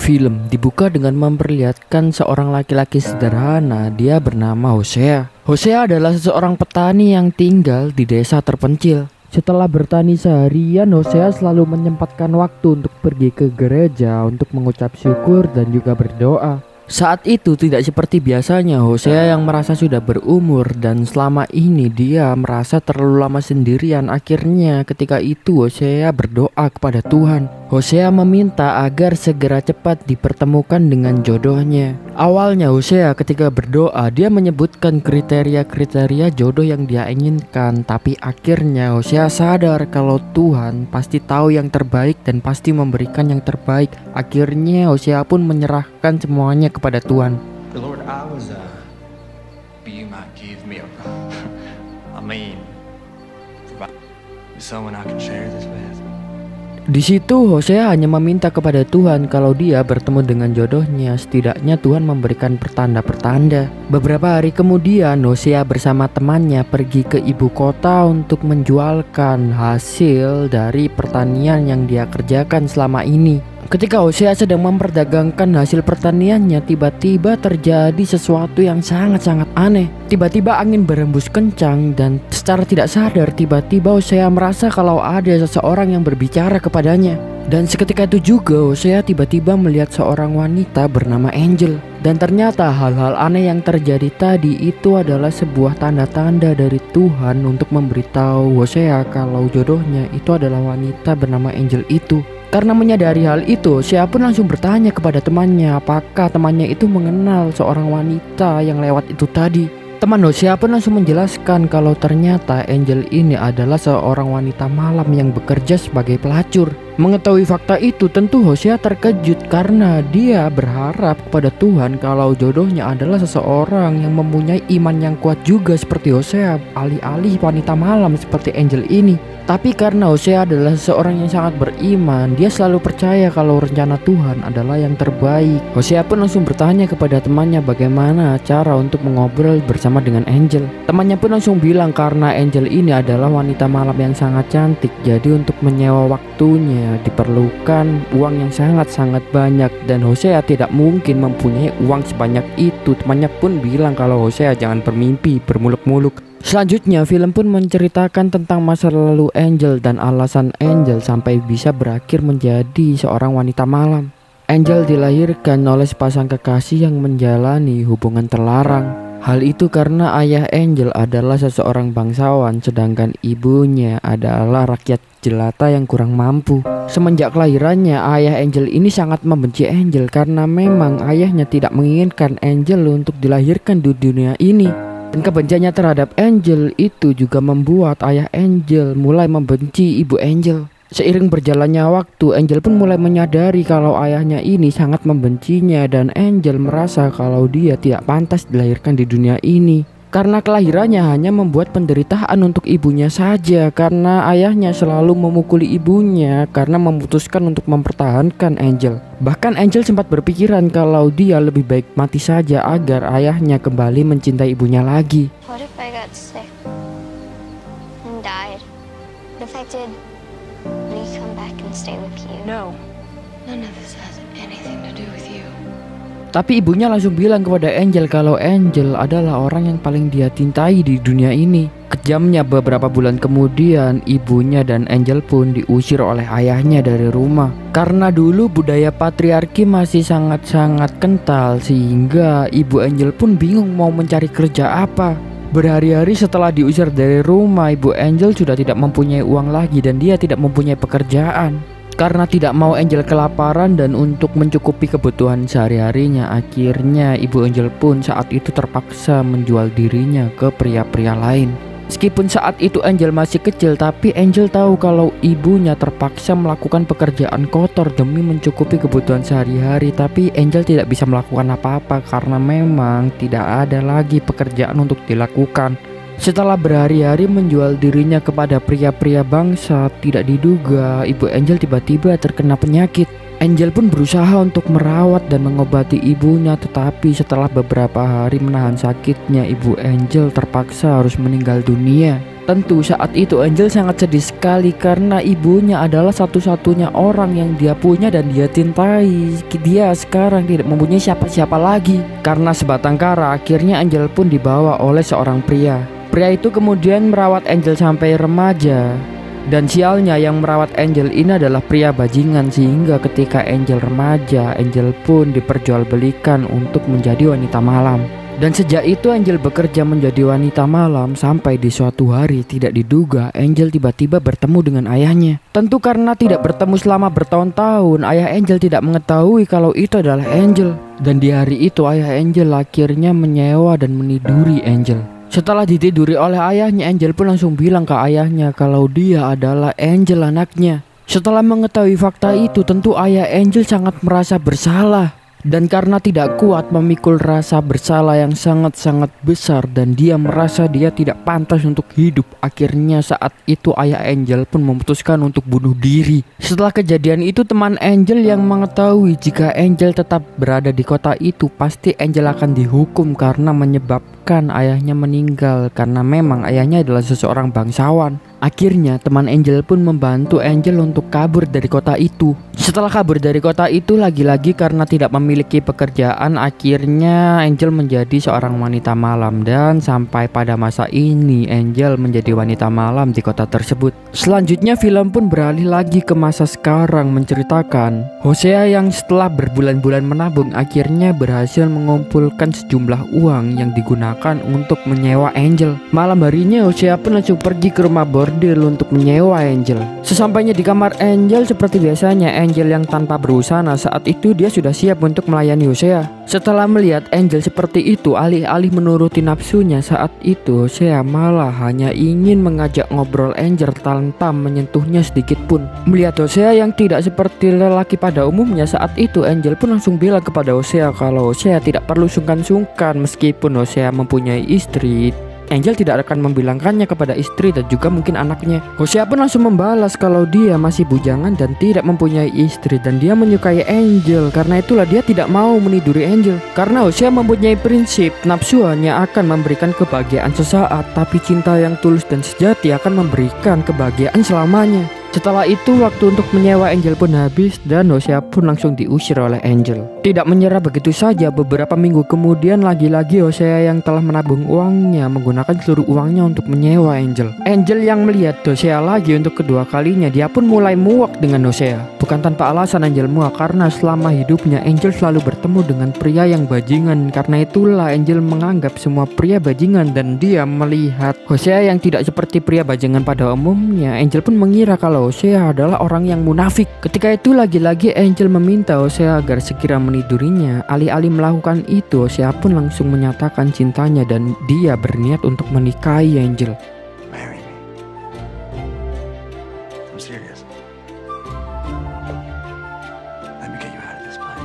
Film dibuka dengan memperlihatkan seorang laki-laki sederhana, dia bernama Hosea. Hosea adalah seorang petani yang tinggal di desa terpencil. Setelah bertani seharian, Hosea selalu menyempatkan waktu untuk pergi ke gereja untuk mengucap syukur dan juga berdoa. Saat itu tidak seperti biasanya, Hosea yang merasa sudah berumur dan selama ini dia merasa terlalu lama sendirian. Akhirnya ketika itu Hosea berdoa kepada Tuhan. Hosea meminta agar segera cepat dipertemukan dengan jodohnya. Awalnya Hosea ketika berdoa dia menyebutkan kriteria-kriteria jodoh yang dia inginkan, tapi akhirnya Hosea sadar kalau Tuhan pasti tahu yang terbaik dan pasti memberikan yang terbaik. Akhirnya Hosea pun menyerahkan semuanya kepada Tuhan. Lord, I was you might give me someone I can share this with. Di situ Hosea hanya meminta kepada Tuhan kalau dia bertemu dengan jodohnya, setidaknya Tuhan memberikan pertanda-pertanda. Beberapa hari kemudian Hosea bersama temannya pergi ke ibu kota untuk menjualkan hasil dari pertanian yang dia kerjakan selama ini. Ketika Hosea sedang memperdagangkan hasil pertaniannya, tiba-tiba terjadi sesuatu yang sangat-sangat aneh. Tiba-tiba angin berhembus kencang dan secara tidak sadar tiba-tiba Hosea merasa kalau ada seseorang yang berbicara kepadanya. Dan seketika itu juga Hosea tiba-tiba melihat seorang wanita bernama Angel. Dan ternyata hal-hal aneh yang terjadi tadi itu adalah sebuah tanda-tanda dari Tuhan untuk memberitahu Hosea kalau jodohnya itu adalah wanita bernama Angel itu. Karena menyadari hal itu, Hosea pun langsung bertanya kepada temannya apakah temannya itu mengenal seorang wanita yang lewat itu tadi. Teman Hosea pun langsung menjelaskan kalau ternyata Angel ini adalah seorang wanita malam yang bekerja sebagai pelacur. Mengetahui fakta itu tentu Hosea terkejut karena dia berharap kepada Tuhan kalau jodohnya adalah seseorang yang mempunyai iman yang kuat juga seperti Hosea, alih-alih wanita malam seperti Angel ini. Tapi karena Hosea adalah seorang yang sangat beriman, dia selalu percaya kalau rencana Tuhan adalah yang terbaik. Hosea pun langsung bertanya kepada temannya bagaimana cara untuk mengobrol bersama dengan Angel. Temannya pun langsung bilang karena Angel ini adalah wanita malam yang sangat cantik, jadi untuk menyewa waktunya diperlukan uang yang sangat-sangat banyak dan Hosea tidak mungkin mempunyai uang sebanyak itu. Temannya pun bilang kalau Hosea jangan bermimpi bermuluk-muluk. Selanjutnya film pun menceritakan tentang masa lalu Angel dan alasan Angel sampai bisa berakhir menjadi seorang wanita malam. Angel dilahirkan oleh sepasang kekasih yang menjalani hubungan terlarang. Hal itu karena ayah Angel adalah seseorang bangsawan sedangkan ibunya adalah rakyat jelata yang kurang mampu. Semenjak kelahirannya, ayah Angel ini sangat membenci Angel karena memang ayahnya tidak menginginkan Angel untuk dilahirkan di dunia ini. Dan kebenciannya terhadap Angel itu juga membuat ayah Angel mulai membenci ibu Angel. Seiring berjalannya waktu, Angel pun mulai menyadari kalau ayahnya ini sangat membencinya dan Angel merasa kalau dia tidak pantas dilahirkan di dunia ini. Karena kelahirannya hanya membuat penderitaan untuk ibunya saja karena ayahnya selalu memukuli ibunya karena memutuskan untuk mempertahankan Angel. Bahkan Angel sempat berpikiran kalau dia lebih baik mati saja agar ayahnya kembali mencintai ibunya lagi. What if I got sick and died? What if I did? Will you come back and stay with you? No. None of this has anything to do with you. Tapi ibunya langsung bilang kepada Angel kalau Angel adalah orang yang paling dia cintai di dunia ini. Kejamnya beberapa bulan kemudian, ibunya dan Angel pun diusir oleh ayahnya dari rumah. Karena dulu budaya patriarki masih sangat-sangat kental sehingga ibu Angel pun bingung mau mencari kerja apa. Berhari-hari setelah diusir dari rumah, ibu Angel sudah tidak mempunyai uang lagi dan dia tidak mempunyai pekerjaan. Karena tidak mau Angel kelaparan dan untuk mencukupi kebutuhan sehari-harinya, akhirnya ibu Angel pun saat itu terpaksa menjual dirinya ke pria-pria lain. Meskipun saat itu Angel masih kecil, tapi Angel tahu kalau ibunya terpaksa melakukan pekerjaan kotor demi mencukupi kebutuhan sehari-hari. Tapi Angel tidak bisa melakukan apa-apa karena memang tidak ada lagi pekerjaan untuk dilakukan. Setelah berhari-hari menjual dirinya kepada pria-pria bangsa, tidak diduga ibu Angel tiba-tiba terkena penyakit. Angel pun berusaha untuk merawat dan mengobati ibunya, tetapi setelah beberapa hari menahan sakitnya, ibu Angel terpaksa harus meninggal dunia. Tentu saat itu Angel sangat sedih sekali karena ibunya adalah satu-satunya orang yang dia punya dan dia cintai. Dia sekarang tidak mempunyai siapa-siapa lagi. Karena sebatang kara, akhirnya Angel pun dibawa oleh seorang pria. Pria itu kemudian merawat Angel sampai remaja. Dan sialnya yang merawat Angel ini adalah pria bajingan, sehingga ketika Angel remaja, Angel pun diperjualbelikan untuk menjadi wanita malam. Dan sejak itu Angel bekerja menjadi wanita malam sampai di suatu hari tidak diduga Angel tiba-tiba bertemu dengan ayahnya. Tentu karena tidak bertemu selama bertahun-tahun, ayah Angel tidak mengetahui kalau itu adalah Angel. Dan di hari itu ayah Angel akhirnya menyewa dan meniduri Angel. Setelah ditiduri oleh ayahnya, Angel pun langsung bilang ke ayahnya kalau dia adalah Angel anaknya. Setelah mengetahui fakta itu, tentu ayah Angel sangat merasa bersalah. Dan karena tidak kuat memikul rasa bersalah yang sangat-sangat besar dan dia merasa dia tidak pantas untuk hidup, akhirnya saat itu ayah Angel pun memutuskan untuk bunuh diri. Setelah kejadian itu, teman Angel yang mengetahui jika Angel tetap berada di kota itu, pasti Angel akan dihukum karena menyebabkan ayahnya meninggal, karena memang ayahnya adalah seseorang bangsawan. Akhirnya teman Angel pun membantu Angel untuk kabur dari kota itu. Setelah kabur dari kota itu, lagi-lagi karena tidak memiliki pekerjaan, akhirnya Angel menjadi seorang wanita malam. Dan sampai pada masa ini Angel menjadi wanita malam di kota tersebut. Selanjutnya film pun beralih lagi ke masa sekarang, menceritakan Hosea yang setelah berbulan-bulan menabung akhirnya berhasil mengumpulkan sejumlah uang yang digunakan untuk menyewa Angel. Malam harinya Hosea pun langsung pergi ke rumah bordil untuk menyewa Angel. Sesampainya di kamar Angel, seperti biasanya Angel yang tanpa berusana saat itu dia sudah siap untuk melayani Hosea. Setelah melihat Angel seperti itu, alih-alih menuruti nafsunya, saat itu Hosea malah hanya ingin mengajak ngobrol Angel tanpa menyentuhnya sedikit pun. Melihat Hosea yang tidak seperti lelaki pada umumnya, saat itu Angel pun langsung bilang kepada Hosea kalau Hosea tidak perlu sungkan-sungkan. Meskipun Hosea mempunyai istri, Angel tidak akan membilangkannya kepada istri dan juga mungkin anaknya. Hosea pun langsung membalas kalau dia masih bujangan dan tidak mempunyai istri, dan dia menyukai Angel. Karena itulah dia tidak mau meniduri Angel. Karena Hosea mempunyai prinsip, nafsu hanya akan memberikan kebahagiaan sesaat, tapi cinta yang tulus dan sejati akan memberikan kebahagiaan selamanya. Setelah itu waktu untuk menyewa Angel pun habis dan Hosea pun langsung diusir oleh Angel. Tidak menyerah begitu saja, beberapa minggu kemudian lagi-lagi Hosea yang telah menabung uangnya menggunakan seluruh uangnya untuk menyewa Angel. Angel yang melihat Hosea lagi untuk kedua kalinya, dia pun mulai muak dengan Hosea. Bukan tanpa alasan Angel muak, karena selama hidupnya Angel selalu bertemu dengan pria yang bajingan. Karena itulah Angel menganggap semua pria bajingan dan dia melihat Hosea yang tidak seperti pria bajingan pada umumnya. Angel pun mengira kalau Hosea adalah orang yang munafik. Ketika itu lagi-lagi Angel meminta Hosea agar segera menidurinya. Alih-alih melakukan itu, Hosea pun langsung menyatakan cintanya dan dia berniat untuk menikahi Angel. Marry me. I'm serious. Let me get you out of this place.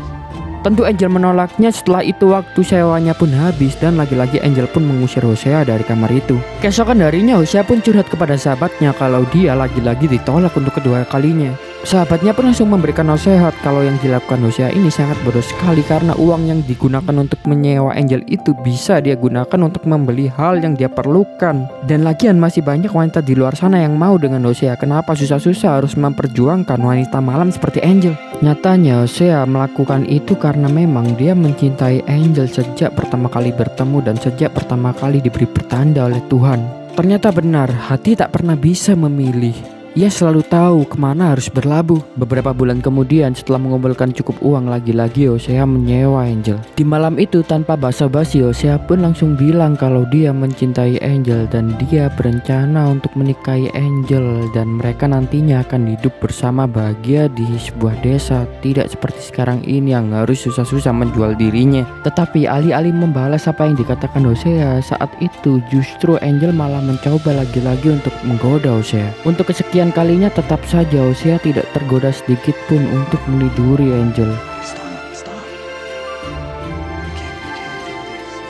Tentu Angel menolaknya. Setelah itu waktu sewanya pun habis dan lagi-lagi Angel pun mengusir Hosea dari kamar itu. Keesokan harinya Hosea pun curhat kepada sahabatnya kalau dia lagi-lagi ditolak untuk kedua kalinya. Sahabatnya pun langsung memberikan nasihat kalau yang dilakukan Hosea ini sangat bodoh sekali, karena uang yang digunakan untuk menyewa Angel itu bisa dia gunakan untuk membeli hal yang dia perlukan. Dan lagian masih banyak wanita di luar sana yang mau dengan Hosea. Kenapa susah-susah harus memperjuangkan wanita malam seperti Angel? Nyatanya Hosea melakukan itu karena memang dia mencintai Angel sejak pertama kali bertemu dan sejak pertama kali diberi pertanda oleh Tuhan. Ternyata benar, hati tak pernah bisa memilih. Ia selalu tahu kemana harus berlabuh. Beberapa bulan kemudian, setelah mengumpulkan cukup uang, lagi-lagi Hosea menyewa Angel. Di malam itu tanpa basa-basi, Hosea pun langsung bilang kalau dia mencintai Angel dan dia berencana untuk menikahi Angel, dan mereka nantinya akan hidup bersama bahagia di sebuah desa. Tidak seperti sekarang ini yang harus susah-susah menjual dirinya. Tetapi alih-alih membalas apa yang dikatakan Hosea, saat itu justru Angel malah mencoba lagi-lagi untuk menggoda Hosea. Untuk kesekian kalinya tetap saja Hosea tidak tergoda sedikit pun untuk meniduri Angel. Stop. You can't do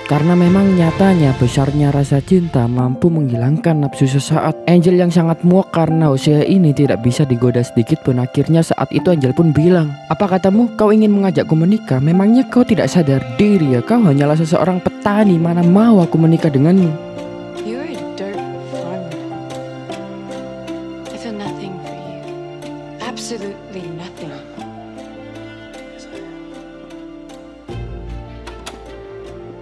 this. karena memang nyatanya besarnya rasa cinta mampu menghilangkan nafsu sesaat. Angel yang sangat muak karena Hosea ini tidak bisa digoda sedikit pun. Akhirnya saat itu Angel pun bilang, "Apa katamu kau ingin mengajakku menikah? Memangnya kau tidak sadar diri ya? Kau hanyalah seseorang petani, mana mau aku menikah denganmu?" You're a dirt farmer. I feel nothing for you. Absolutely nothing.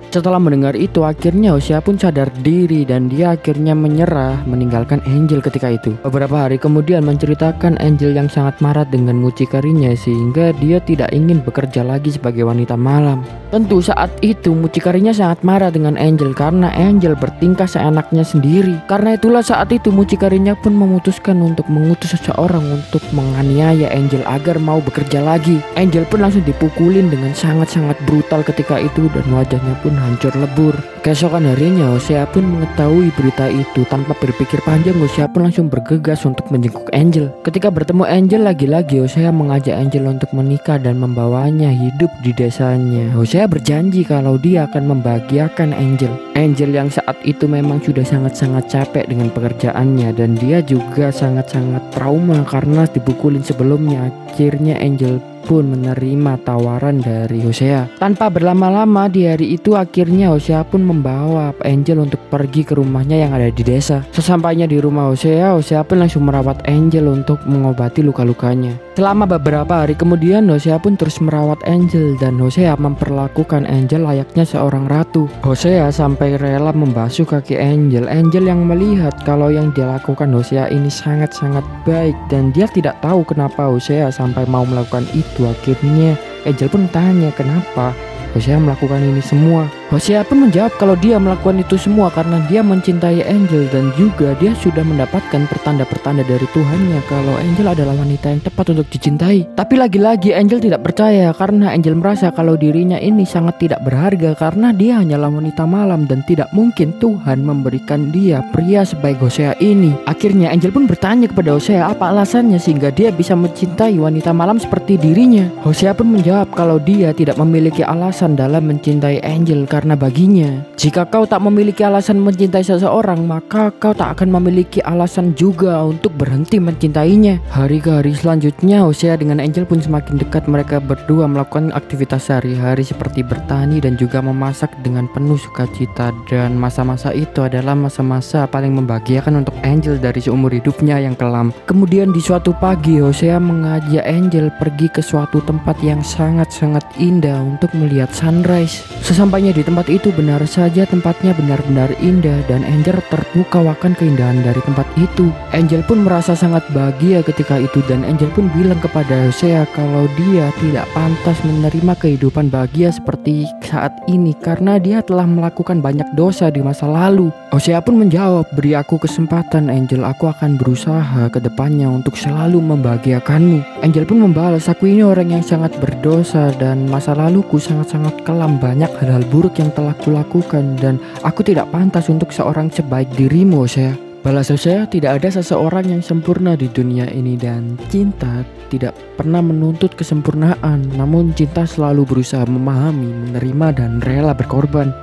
Setelah mendengar itu, akhirnya Hosea pun sadar diri dan dia akhirnya menyerah meninggalkan Angel ketika itu. Beberapa hari kemudian menceritakan Angel yang sangat marah dengan mucikarinya sehingga dia tidak ingin bekerja lagi sebagai wanita malam. Tentu saat itu mucikarinya sangat marah dengan Angel karena Angel bertingkah seenaknya sendiri. Karena itulah saat itu mucikarinya pun memutuskan untuk mengutus seseorang untuk menganiaya Angel agar mau bekerja lagi. Angel pun langsung dipukulin dengan sangat-sangat brutal ketika itu dan wajahnya pun hancur lebur. Keesokan harinya Hosea pun mengetahui berita itu. Tanpa berpikir panjang, Hosea pun langsung bergegas untuk menjenguk Angel. Ketika bertemu Angel lagi-lagi, Hosea mengajak Angel untuk menikah dan membawanya hidup di desanya. Hosea berjanji kalau dia akan membahagiakan Angel. Angel yang saat itu memang sudah sangat-sangat capek dengan pekerjaannya dan dia juga sangat-sangat trauma karena dipukulin sebelumnya. Akhirnya Angel pun menerima tawaran dari Hosea. Tanpa berlama-lama di hari itu akhirnya Hosea pun membawa Angel untuk pergi ke rumahnya yang ada di desa. Sesampainya di rumah Hosea, Hosea pun langsung merawat Angel untuk mengobati luka-lukanya. Selama beberapa hari kemudian Hosea pun terus merawat Angel dan Hosea memperlakukan Angel layaknya seorang ratu. Hosea sampai rela membasuh kaki Angel. Angel yang melihat kalau yang dilakukan Hosea ini sangat-sangat baik dan dia tidak tahu kenapa Hosea sampai mau melakukan itu. Akhirnya Angel pun tanya kenapa Hosea melakukan ini semua. Hosea pun menjawab kalau dia melakukan itu semua karena dia mencintai Angel dan juga dia sudah mendapatkan pertanda-pertanda dari Tuhannya kalau Angel adalah wanita yang tepat untuk dicintai. Tapi lagi-lagi Angel tidak percaya karena Angel merasa kalau dirinya ini sangat tidak berharga karena dia hanyalah wanita malam dan tidak mungkin Tuhan memberikan dia pria sebaik Hosea ini. Akhirnya Angel pun bertanya kepada Hosea apa alasannya sehingga dia bisa mencintai wanita malam seperti dirinya. Hosea pun menjawab kalau dia tidak memiliki alasan dalam mencintai Angel karena baginya, jika kau tak memiliki alasan mencintai seseorang, maka kau tak akan memiliki alasan juga untuk berhenti mencintainya. Hari ke hari selanjutnya, Hosea dengan Angel pun semakin dekat. Mereka berdua melakukan aktivitas sehari-hari seperti bertani dan juga memasak dengan penuh sukacita. Dan masa-masa itu adalah masa-masa paling membahagiakan untuk Angel dari seumur hidupnya yang kelam. Kemudian di suatu pagi, Hosea mengajak Angel pergi ke suatu tempat yang sangat-sangat indah untuk melihat sunrise. Sesampainya di tempat itu benar saja tempatnya benar-benar indah dan Angel terpukau akan keindahan dari tempat itu. Angel pun merasa sangat bahagia ketika itu dan Angel pun bilang kepada Hosea kalau dia tidak pantas menerima kehidupan bahagia seperti saat ini karena dia telah melakukan banyak dosa di masa lalu. Hosea pun menjawab, beri aku kesempatan Angel, aku akan berusaha ke depannya untuk selalu membahagiakanmu. Angel pun membalas, aku ini orang yang sangat berdosa dan masa laluku sangat-sangat kelam, banyak hal-hal buruk yang telah kulakukan dan aku tidak pantas untuk seorang sebaik dirimu, Hosea. Balas Hosea, tidak ada seseorang yang sempurna di dunia ini dan cinta tidak pernah menuntut kesempurnaan, namun cinta selalu berusaha memahami, menerima dan rela berkorban.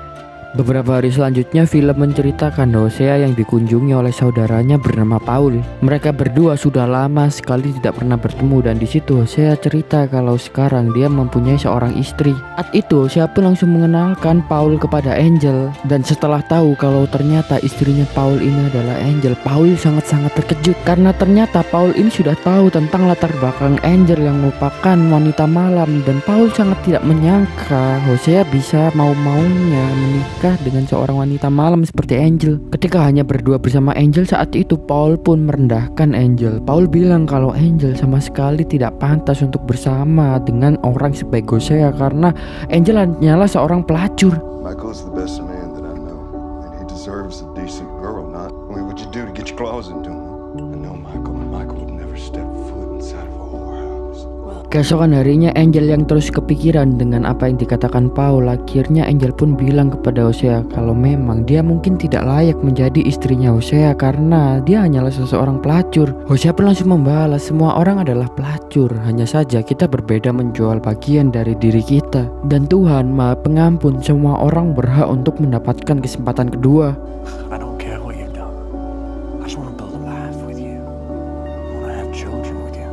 Beberapa hari selanjutnya film menceritakan Hosea yang dikunjungi oleh saudaranya bernama Paul. Mereka berdua sudah lama sekali tidak pernah bertemu dan di situ Hosea cerita kalau sekarang dia mempunyai seorang istri. Saat itu Hosea pun langsung mengenalkan Paul kepada Angel dan setelah tahu kalau ternyata istrinya Paul ini adalah Angel, Paul sangat-sangat terkejut karena ternyata Paul ini sudah tahu tentang latar belakang Angel yang merupakan wanita malam dan Paul sangat tidak menyangka Hosea bisa mau-maunya menikah dengan seorang wanita malam seperti Angel. Ketika hanya berdua bersama Angel saat itu, Paul pun merendahkan Angel. Paul bilang kalau Angel sama sekali tidak pantas untuk bersama dengan orang sebaik Hosea karena Angel hanyalah seorang pelacur. Michael's the best man that I know, and he deserves a decent girl. Not, I mean, what'd you do to get your claws into him? I know Michael, and Michael would never step foot inside of a whorehouse. Keesokan harinya Angel yang terus kepikiran dengan apa yang dikatakan Paul. Akhirnya Angel pun bilang kepada Hosea kalau memang dia mungkin tidak layak menjadi istrinya Hosea karena dia hanyalah seseorang pelacur. Hosea pun langsung membalas, semua orang adalah pelacur, hanya saja kita berbeda menjual bagian dari diri kita. Dan Tuhan Maha Pengampun, semua orang berhak untuk mendapatkan kesempatan kedua. I don't care what you've done. I just want to build a life with you. I want to have children with you.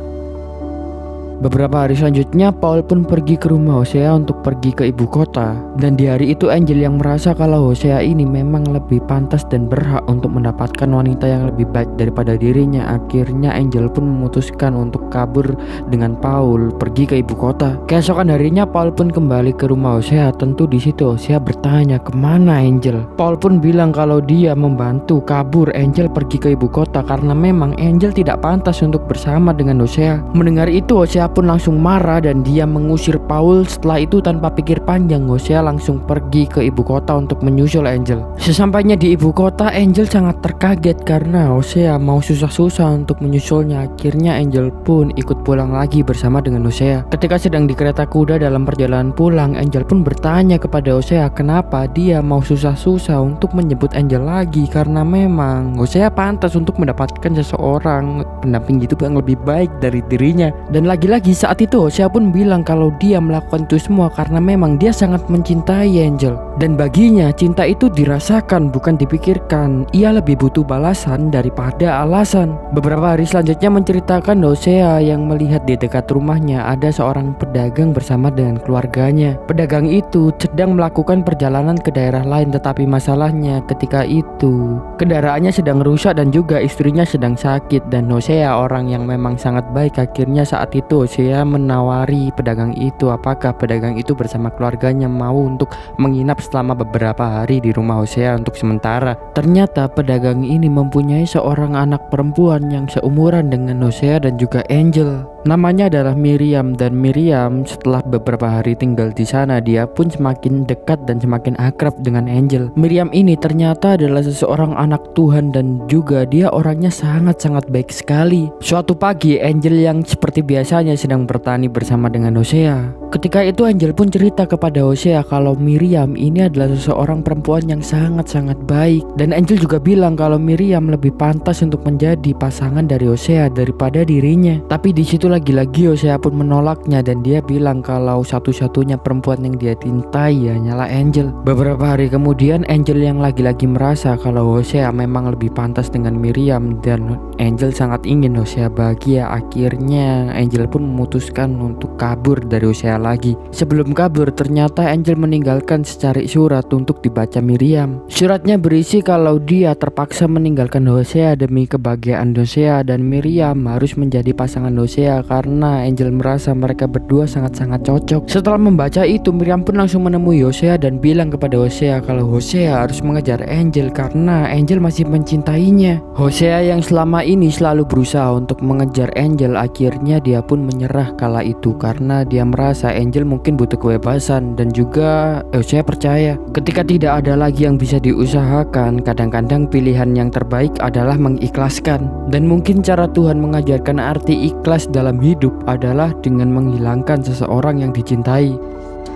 Beberapa hari selanjutnya Paul pun pergi ke rumah Hosea untuk pergi ke ibu kota. Dan di hari itu Angel yang merasa kalau Hosea ini memang lebih pantas dan berhak untuk mendapatkan wanita yang lebih baik daripada dirinya. Akhirnya Angel pun memutuskan untuk kabur dengan Paul pergi ke ibu kota. Keesokan harinya Paul pun kembali ke rumah Hosea. Tentu di situ Hosea bertanya kemana Angel. Paul pun bilang kalau dia membantu kabur Angel pergi ke ibu kota karena memang Angel tidak pantas untuk bersama dengan Hosea. Mendengar itu Hosea pun langsung marah dan dia mengusir Paul. Setelah itu tanpa pikir panjang Hosea langsung pergi ke ibu kota untuk menyusul Angel. Sesampainya di ibu kota Angel sangat terkaget karena Hosea mau susah-susah untuk menyusulnya. Akhirnya Angel pun ikut pulang lagi bersama dengan Hosea. Ketika sedang di kereta kuda dalam perjalanan pulang, Angel pun bertanya kepada Hosea kenapa dia mau susah-susah untuk menjemput Angel lagi karena memang Hosea pantas untuk mendapatkan seseorang pendamping hidup yang lebih baik dari dirinya. Dan lagi-lagi saat itu Hosea pun bilang kalau dia melakukan itu semua karena memang dia sangat mencintai Angel. Dan baginya cinta itu dirasakan bukan dipikirkan. Ia lebih butuh balasan daripada alasan. Beberapa hari selanjutnya menceritakan Hosea yang melihat di dekat rumahnya ada seorang pedagang bersama dengan keluarganya. Pedagang itu sedang melakukan perjalanan ke daerah lain, tetapi masalahnya ketika itu kendaraannya sedang rusak dan juga istrinya sedang sakit. Dan Hosea orang yang memang sangat baik. Akhirnya saat itu Hosea menawari pedagang itu apakah pedagang itu bersama keluarganya mau untuk menginap selama beberapa hari di rumah Hosea untuk sementara. Ternyata pedagang ini mempunyai seorang anak perempuan yang seumuran dengan Hosea dan juga Angel. Namanya adalah Miriam, dan Miriam setelah beberapa hari tinggal di sana dia pun semakin dekat dan semakin akrab dengan Angel. Miriam ini ternyata adalah seseorang anak Tuhan dan juga dia orangnya sangat-sangat baik sekali. Suatu pagi Angel yang seperti biasanya sedang bertani bersama dengan Hosea. Ketika itu Angel pun cerita kepada Hosea kalau Miriam ini adalah seseorang perempuan yang sangat-sangat baik. Dan Angel juga bilang kalau Miriam lebih pantas untuk menjadi pasangan dari Hosea daripada dirinya. Tapi di situ lagi-lagi Hosea pun menolaknya dan dia bilang kalau satu-satunya perempuan yang dia cintai hanyalah Angel. Beberapa hari kemudian Angel yang lagi-lagi merasa kalau Hosea memang lebih pantas dengan Miriam dan Angel sangat ingin Hosea bahagia. Akhirnya Angel pun memutuskan untuk kabur dari Hosea lagi. Sebelum kabur ternyata Angel meninggalkan secari surat untuk dibaca Miriam. Suratnya berisi kalau dia terpaksa meninggalkan Hosea demi kebahagiaan Hosea dan Miriam harus menjadi pasangan Hosea karena Angel merasa mereka berdua sangat-sangat cocok. Setelah membaca itu Miriam pun langsung menemui Hosea dan bilang kepada Hosea kalau Hosea harus mengejar Angel karena Angel masih mencintainya. Hosea yang selama ini selalu berusaha untuk mengejar Angel akhirnya dia pun menyerah kala itu karena dia merasa Angel mungkin butuh kebebasan. Dan juga Hosea percaya ketika tidak ada lagi yang bisa diusahakan, kadang-kadang pilihan yang terbaik adalah mengikhlaskan. Dan mungkin cara Tuhan mengajarkan arti ikhlas dalam hidup adalah dengan menghilangkan seseorang yang dicintai.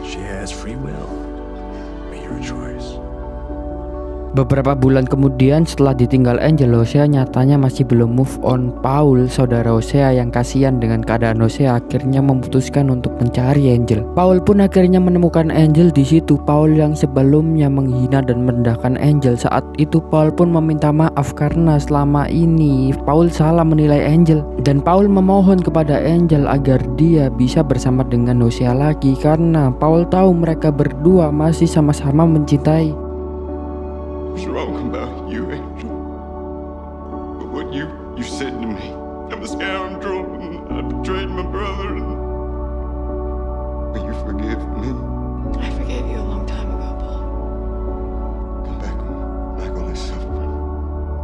She has free will, but you're a choice. Beberapa bulan kemudian setelah ditinggal Angel, Hosea nyatanya masih belum move on. Paul, saudara Hosea yang kasihan dengan keadaan Hosea, akhirnya memutuskan untuk mencari Angel. Paul pun akhirnya menemukan Angel di situ. Paul yang sebelumnya menghina dan merendahkan Angel, saat itu Paul pun meminta maaf karena selama ini Paul salah menilai Angel. Dan Paul memohon kepada Angel agar dia bisa bersama dengan Hosea lagi karena Paul tahu mereka berdua masih sama-sama mencintai. What's wrong about you, Angel? But what you said to me, I'm a scoundrel and I betrayed my brother. Will you forgive me? I forgave you a long time ago, Paul. Come back, I'm only suffering.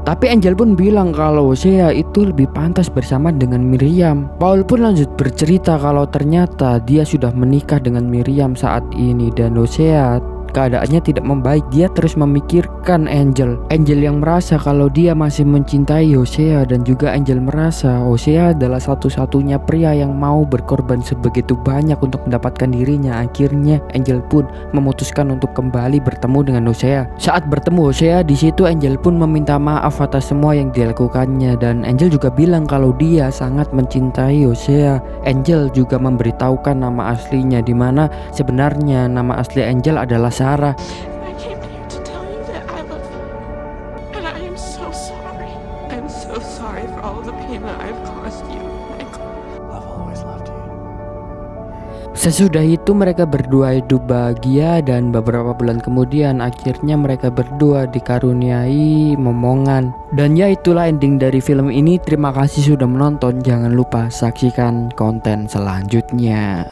Tapi Angel pun bilang kalau Hosea itu lebih pantas bersama dengan Miriam. Paul pun lanjut bercerita kalau ternyata dia sudah menikah dengan Miriam saat ini dan Hosea keadaannya tidak membaik, dia terus memikirkan Angel. Angel yang merasa kalau dia masih mencintai Hosea, dan juga Angel merasa Hosea adalah satu-satunya pria yang mau berkorban sebegitu banyak untuk mendapatkan dirinya. Akhirnya Angel pun memutuskan untuk kembali bertemu dengan Hosea. Saat bertemu Hosea, di situ Angel pun meminta maaf atas semua yang dilakukannya, dan Angel juga bilang kalau dia sangat mencintai Hosea. Angel juga memberitahukan nama aslinya, di mana sebenarnya nama asli Angel adalah Sarah. I came here to tell you that I love you. And I am so sorry. I'm so sorry for all of the pain that I've caused you, Michael. I've always loved you. Sesudah itu mereka berdua hidup bahagia, dan beberapa bulan kemudian akhirnya mereka berdua dikaruniai momongan. Dan ya, itulah ending dari film ini. Terima kasih sudah menonton. Jangan lupa saksikan konten selanjutnya.